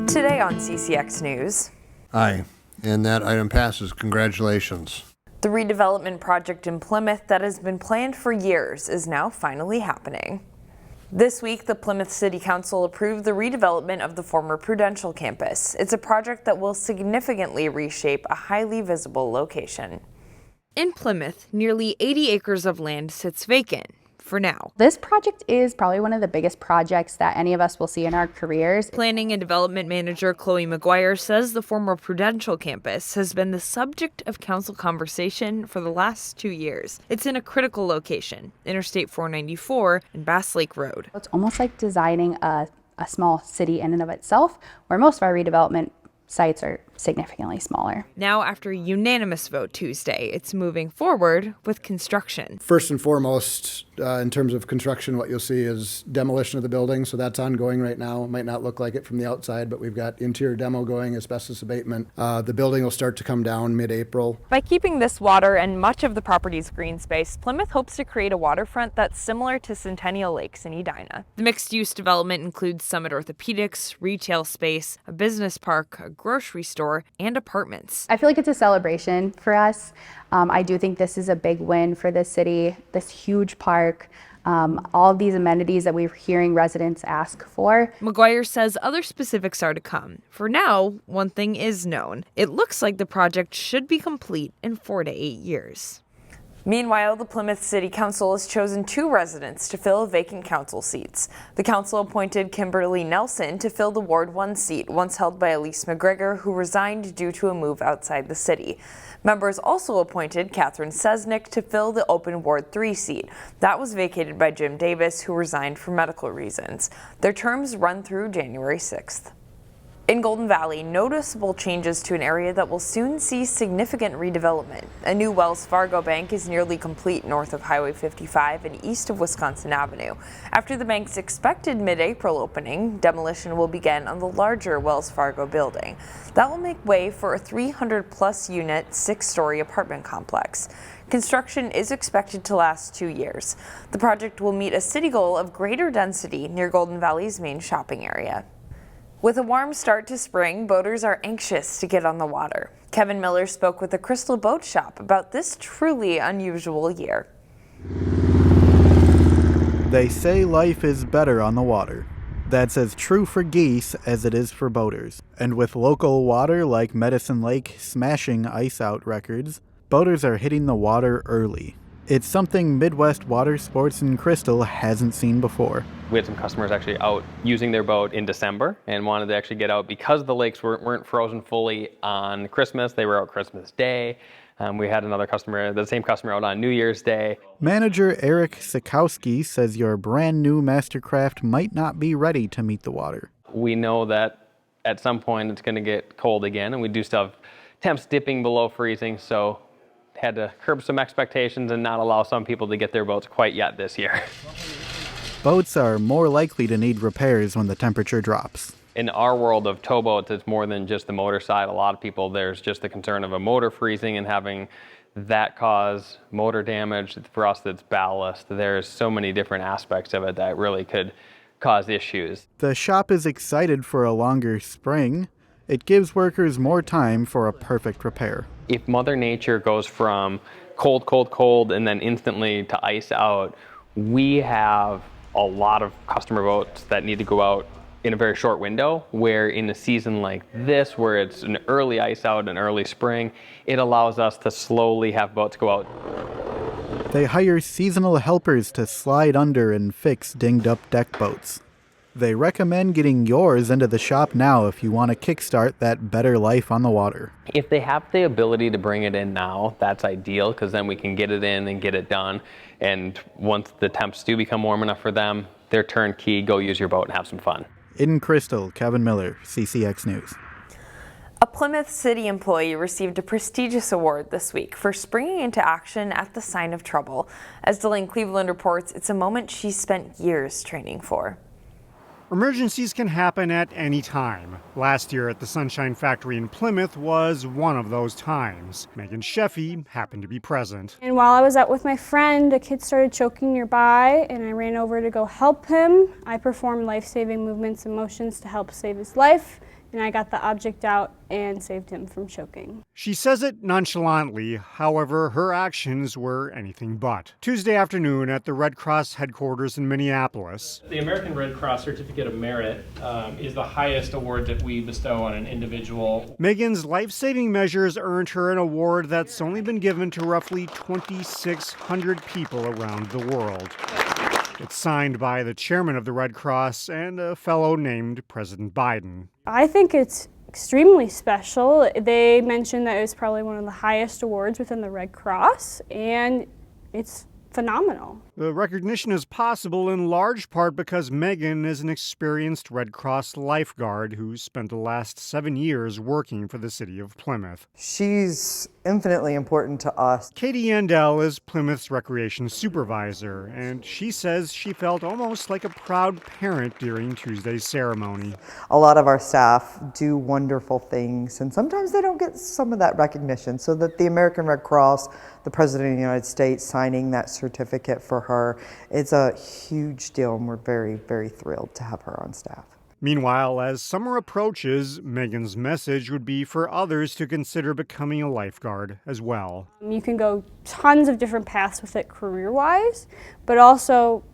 Today on CCX News. Aye, and that item passes. Congratulations. The redevelopment project in Plymouth that has been planned for years is now finally happening. This week, the Plymouth City Council approved the redevelopment of the former Prudential campus. It's a project that will significantly reshape a highly visible location. In Plymouth, nearly 80 acres of land sits vacant. For now. This project is probably one of the biggest projects that any of us will see in our careers. Planning and Development Manager Chloe McGuire says the former Prudential campus has been the subject of council conversation for the last 2 years. It's in a critical location, Interstate 494 and Bass Lake Road. It's almost like designing a small city in and of itself, where most of our redevelopment sites are significantly smaller. Now, after a unanimous vote Tuesday, it's moving forward with construction. First and foremost, in terms of construction, what you'll see is demolition of the building. So that's ongoing right now. It might not look like it from the outside, but we've got interior demo going, asbestos abatement. The building will start to come down mid-April. By keeping this water and much of the property's green space, Plymouth hopes to create a waterfront that's similar to Centennial Lakes in Edina. The mixed-use development includes Summit Orthopedics, retail space, a business park, a grocery store, and apartments. I feel like it's a celebration for us. I do think this is a big win for the city, this huge park, all of these amenities that we're hearing residents ask for. McGuire says other specifics are to come. For now, one thing is known. It looks like the project should be complete in 4 to 8 years. Meanwhile, the Plymouth City Council has chosen 2 residents to fill vacant council seats. The council appointed Kimberly Nelson to fill the Ward 1 seat, once held by Elise McGregor, who resigned due to a move outside the city. Members also appointed Catherine Sesnick to fill the open Ward 3 seat. That was vacated by Jim Davis, who resigned for medical reasons. Their terms run through January 6th. In Golden Valley, noticeable changes to an area that will soon see significant redevelopment. A new Wells Fargo bank is nearly complete north of Highway 55 and east of Wisconsin Avenue. After the bank's expected mid-April opening, demolition will begin on the larger Wells Fargo building. That will make way for a 300-plus unit, 6-story apartment complex. Construction is expected to last 2 years. The project will meet a city goal of greater density near Golden Valley's main shopping area. With a warm start to spring, boaters are anxious to get on the water. Kevin Miller spoke with the Crystal Boat Shop about this truly unusual year. They say life is better on the water. That's as true for geese as it is for boaters. And with local water like Medicine Lake smashing ice out records, boaters are hitting the water early. It's something Midwest Water Sports in Crystal hasn't seen before. We had some customers actually out using their boat in December and wanted to actually get out because the lakes weren't frozen fully on Christmas. They were out Christmas Day. We had another customer, the same customer, out on New Year's Day. Manager Eric Sikowski says your brand new Mastercraft might not be ready to meet the water. We know that at some point it's going to get cold again, and we do still have temps dipping below freezing, so had to curb some expectations and not allow some people to get their boats quite yet this year. Boats are more likely to need repairs when the temperature drops. In our world of towboats, it's more than just the motor side. A lot of people, there's just the concern of a motor freezing and having that cause motor damage. For us, it's ballast. There's so many different aspects of it that really could cause issues. The shop is excited for a longer spring. It gives workers more time for a perfect repair. If Mother Nature goes from cold, cold, cold, and then instantly to ice out, we have a lot of customer boats that need to go out in a very short window, where in a season like this, where it's an early ice out, an early spring, it allows us to slowly have boats go out. They hire seasonal helpers to slide under and fix dinged up deck boats. They recommend getting yours into the shop now if you want to kickstart that better life on the water. If they have the ability to bring it in now, that's ideal, because then we can get it in and get it done. And once the temps do become warm enough for them, they're turnkey, go use your boat and have some fun. In Crystal, Kevin Miller, CCX News. A Plymouth City employee received a prestigious award this week for springing into action at the sign of trouble. As Delane Cleveland reports, it's a moment she spent years training for. Emergencies can happen at any time. Last year at the Sunshine Factory in Plymouth was one of those times. Megan Sheffy happened to be present. And while I was out with my friend, a kid started choking nearby, and I ran over to go help him. I performed life-saving movements and motions to help save his life. and I got the object out and saved him from choking. She says it nonchalantly, however, her actions were anything but. Tuesday afternoon at the Red Cross headquarters in Minneapolis. The American Red Cross Certificate of Merit is the highest award that we bestow on an individual. Megan's life-saving measures earned her an award that's only been given to roughly 2,600 people around the world. It's signed by the chairman of the Red Cross and a fellow named President Biden. I think it's extremely special. They mentioned that it was probably one of the highest awards within the Red Cross, and it's phenomenal. The recognition is possible in large part because Megan is an experienced Red Cross lifeguard who spent the last 7 years working for the city of Plymouth. She's infinitely important to us. Katie Yandell is Plymouth's recreation supervisor, and she says she felt almost like a proud parent during Tuesday's ceremony. A lot of our staff do wonderful things, and sometimes they don't get some of that recognition. So that the American Red Cross, the President of the United States signing that certificate for her, it's a huge deal, and we're very, very thrilled to have her on staff. Meanwhile, as summer approaches, Megan's message would be for others to consider becoming a lifeguard as well. You can go tons of different paths with it career-wise, but also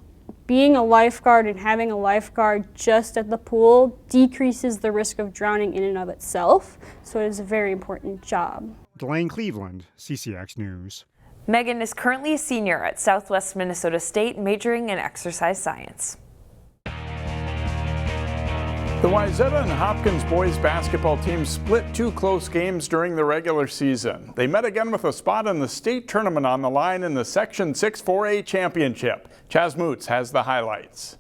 being a lifeguard and having a lifeguard just at the pool decreases the risk of drowning in and of itself, so it is a very important job. Delane Cleveland, CCX News. Megan is currently a senior at Southwest Minnesota State, majoring in exercise science. The Wayzata and Hopkins boys basketball teams split 2 close games during the regular season. They met again with a spot in the state tournament on the line in the Section 6 4A championship. Chaz Moots has the highlights.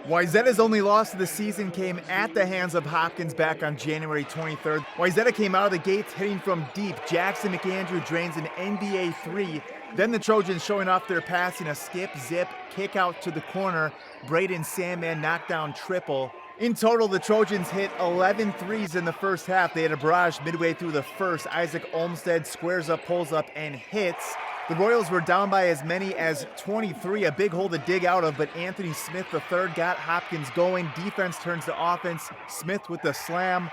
Wayzata's only loss of the season came at the hands of Hopkins back on January 23rd. Wayzata came out of the gates hitting from deep. Jackson McAndrew drains an NBA three. Then the Trojans showing off their passing, a skip, zip, kick out to the corner. Braden Sandman knockdown triple. In total, the Trojans hit 11 threes in the first half. They had a barrage midway through the first. Isaac Olmstead squares up, pulls up, and hits. The Royals were down by as many as 23, a big hole to dig out of, but Anthony Smith III got Hopkins going. Defense turns to offense. Smith with the slam.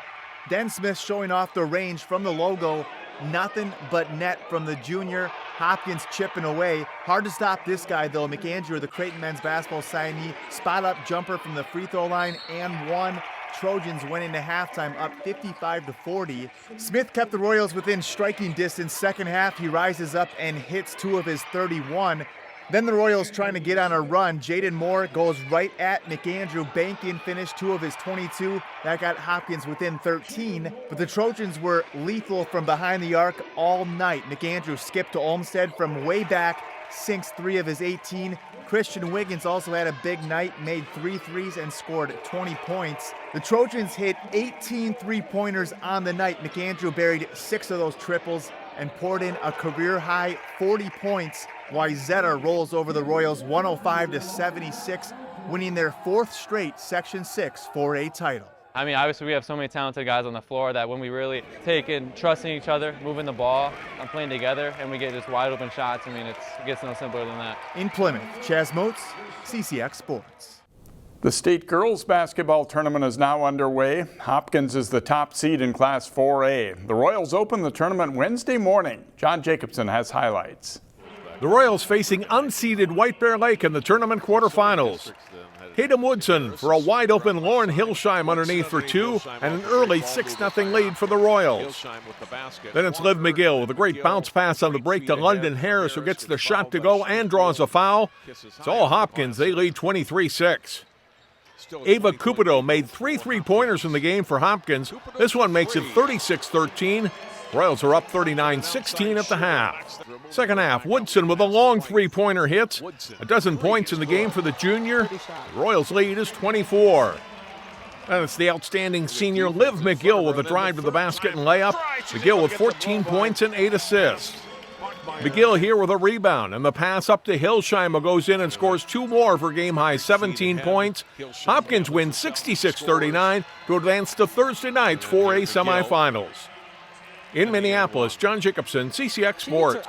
Then Smith showing off the range from the logo. Nothing but net from the junior. Hopkins chipping away. Hard to stop this guy, though. McAndrew, the Creighton men's basketball signee, spot-up jumper from the free throw line and one. Trojans went into halftime up 55-40. Smith kept the Royals within striking distance. Second half, he rises up and hits 2 of his 31. Then the Royals trying to get on a run. Jaden Moore goes right at McAndrew. Bank-in finish 2 of his 22. That got Hopkins within 13. But the Trojans were lethal from behind the arc all night. McAndrew skipped to Olmstead from way back, sinks 3 of his 18. Christian Wiggins also had a big night, made 3 threes and scored 20 points. The Trojans hit 18 three-pointers on the night. McAndrew buried 6 of those triples and poured in a career-high 40 points. Wayzata rolls over the Royals 105-76, winning their 4th straight Section 6 4A title. I mean, obviously we have so many talented guys on the floor that when we really take in trusting each other, moving the ball, and playing together, and we get just wide open shots, I mean, it gets no simpler than that. In Plymouth, Chaz Moats, CCX Sports. The state girls basketball tournament is now underway. Hopkins is the top seed in Class 4A. The Royals open the tournament Wednesday morning. John Jacobson has highlights. The Royals facing unseeded White Bear Lake in the tournament quarterfinals. Hayden Woodson for a wide-open Lauren Hillsheim underneath for 2 and an early 6-0 lead for the Royals. Then it's Liv McGill with a great bounce pass on the break to London Harris, who gets the shot to go and draws a foul. It's all Hopkins. They lead 23-6. Ava Cupido made 3 3-pointers in the game for Hopkins. This one makes it 36-13. Royals are up 39-16 at the half. Second half, Woodson with a long 3-pointer hits. A dozen points in the game for the junior. The Royals' lead is 24. And it's the outstanding senior Liv McGill with a drive to the basket and layup. McGill with 14 points and 8 assists. McGill here with a rebound, and the pass up to Hillsheim, who goes in and scores 2 more for game-high 17 points. Hopkins wins 66-39 to advance to Thursday night's 4A semifinals. In Minneapolis, John Jacobson, CCX Sports.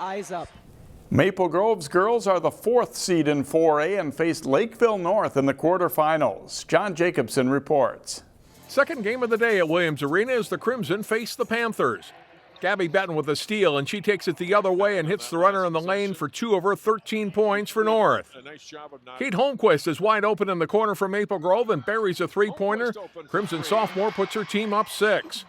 Maple Grove's girls are the 4th seed in 4A and faced Lakeville North in the quarterfinals. John Jacobson reports. Second game of the day at Williams Arena as the Crimson face the Panthers. Gabby Benton with a steal, and she takes it the other way and hits the runner in the lane for 2 of her 13 points for North. Kate Holmquist is wide open in the corner for Maple Grove and buries a three-pointer. Crimson sophomore puts her team up 6.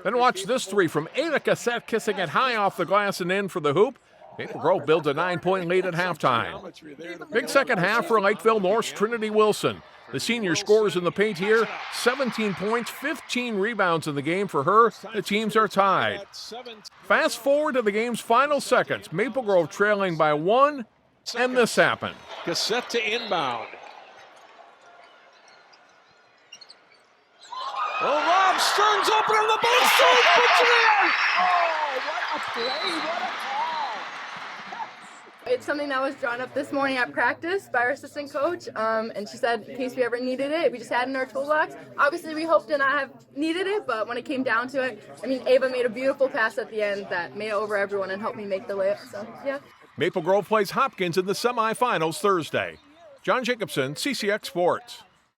Then watch this three from Ada Cassette, kissing it high off the glass and in for the hoop. Maple Grove builds a 9-point lead at halftime. Big second half for Lakeville North's Trinity Wilson. The senior scores in the paint here, 17 points, 15 rebounds in the game for her. The teams are tied. Fast forward to the game's final seconds. Maple Grove trailing by 1, and this happened. Cassette to inbound. Oh, Rob Stearns open on the baseline, puts it in! Oh, what a play, what a call! It's something that was drawn up this morning at practice by our assistant coach, and she said in case we ever needed it, we just had it in our toolbox. Obviously, we hoped to not have needed it, but when it came down to it, I mean, Ava made a beautiful pass at the end that made it over everyone and helped me make the layup, so yeah. Maple Grove plays Hopkins in the semifinals Thursday. John Jacobson, CCX Sports.